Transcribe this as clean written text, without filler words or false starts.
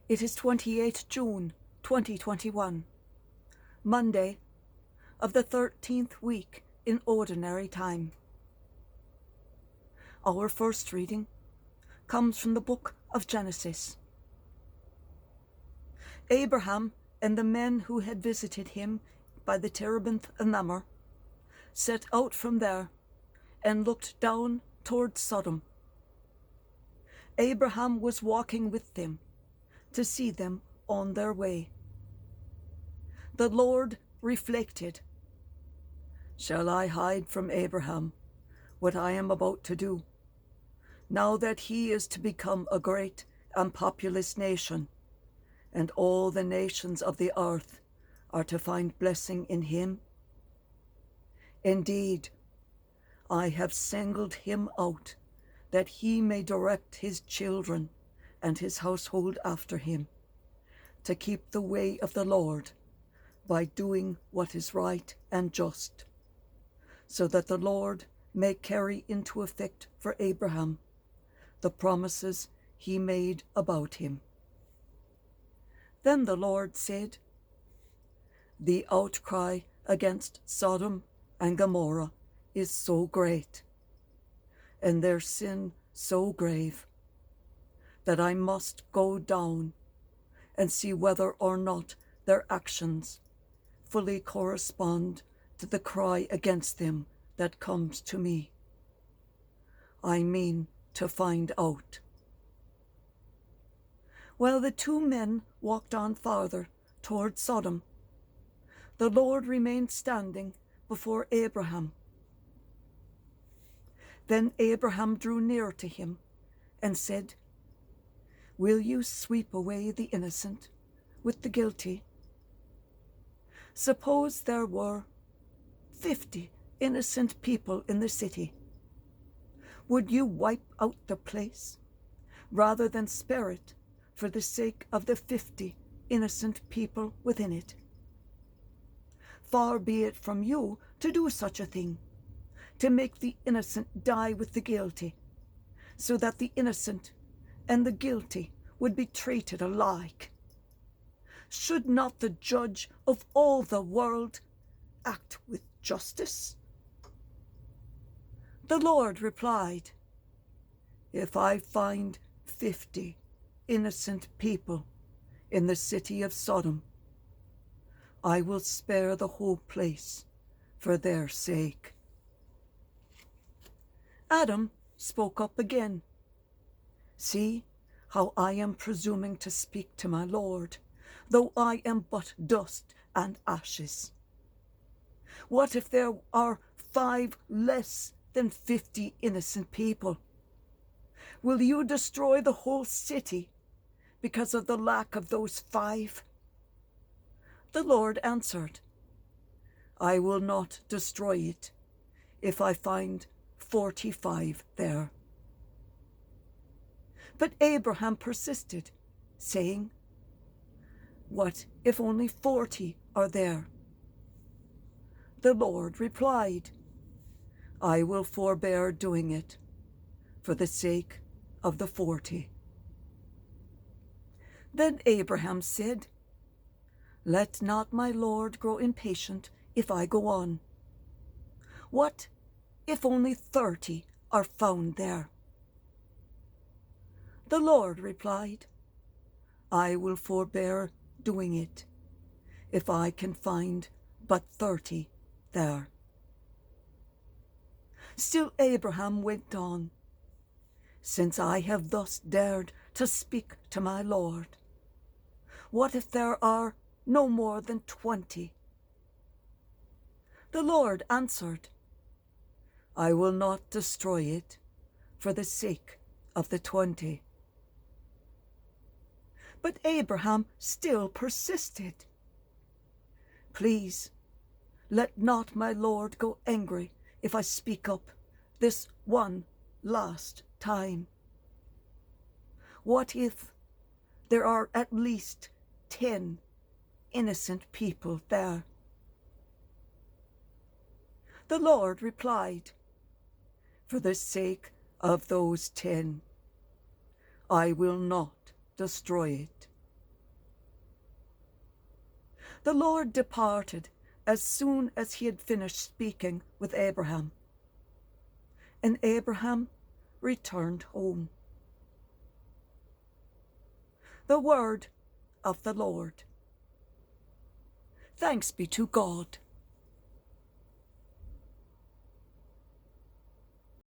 It is 28 June 2021, Monday of the 13th week in Ordinary Time. Our first reading comes from the book of Genesis. Abraham and the men who had visited him by the Terebinth and Namor set out from there and looked down toward Sodom. Abraham was walking with them to see them on their way. The Lord reflected, "Shall I hide from Abraham what I am about to do, now that he is to become a great and populous nation, and all the nations of the earth are to find blessing in him? Indeed, I have singled him out, that he may direct his children and his household after him, to keep the way of the Lord by doing what is right and just, so that the Lord may carry into effect for Abraham the promises he made about him." Then the Lord said, "The outcry against Sodom and Gomorrah is so great, and their sin so grave, that I must go down and see whether or not their actions fully correspond to the cry against them that comes to me. I mean to find out." While the two men walked on farther toward Sodom, the Lord remained standing before Abraham. Then Abraham drew near to him and said, "Will you sweep away the innocent with the guilty? Suppose there were 50 innocent people in the city. Would you wipe out the place rather than spare it for the sake of the 50 innocent people within it? Far be it from you to do such a thing, to make the innocent die with the guilty, so that the innocent and the guilty would be treated alike. Should not the judge of all the world act with justice?" The Lord replied, "If I find 50 innocent people in the city of Sodom, I will spare the whole place for their sake." Adam spoke up again. "See how I am presuming to speak to my Lord, though I am but dust and ashes. What if there are 5 less than 50 innocent people? Will you destroy the whole city because of the lack of those 5? The Lord answered, "I will not destroy it if I find 45 there." But Abraham persisted, saying, "What if only 40 are there?" The Lord replied, "I will forbear doing it for the sake of the 40. Then Abraham said, "Let not my Lord grow impatient if I go on. What if only 30 are found there?" The Lord replied, "I will forbear doing it if I can find but 30 there." Still Abraham went on, "Since I have thus dared to speak to my Lord, what if there are no more than 20? The Lord answered, "I will not destroy it for the sake of the 20. But Abraham still persisted. "Please, let not my Lord go angry if I speak up this one last time. What if there are at least 10 innocent people there?" The Lord replied, "For the sake of those 10, I will not destroy it." The Lord departed as soon as he had finished speaking with Abraham. And Abraham returned home. The word of the Lord. Thanks be to God.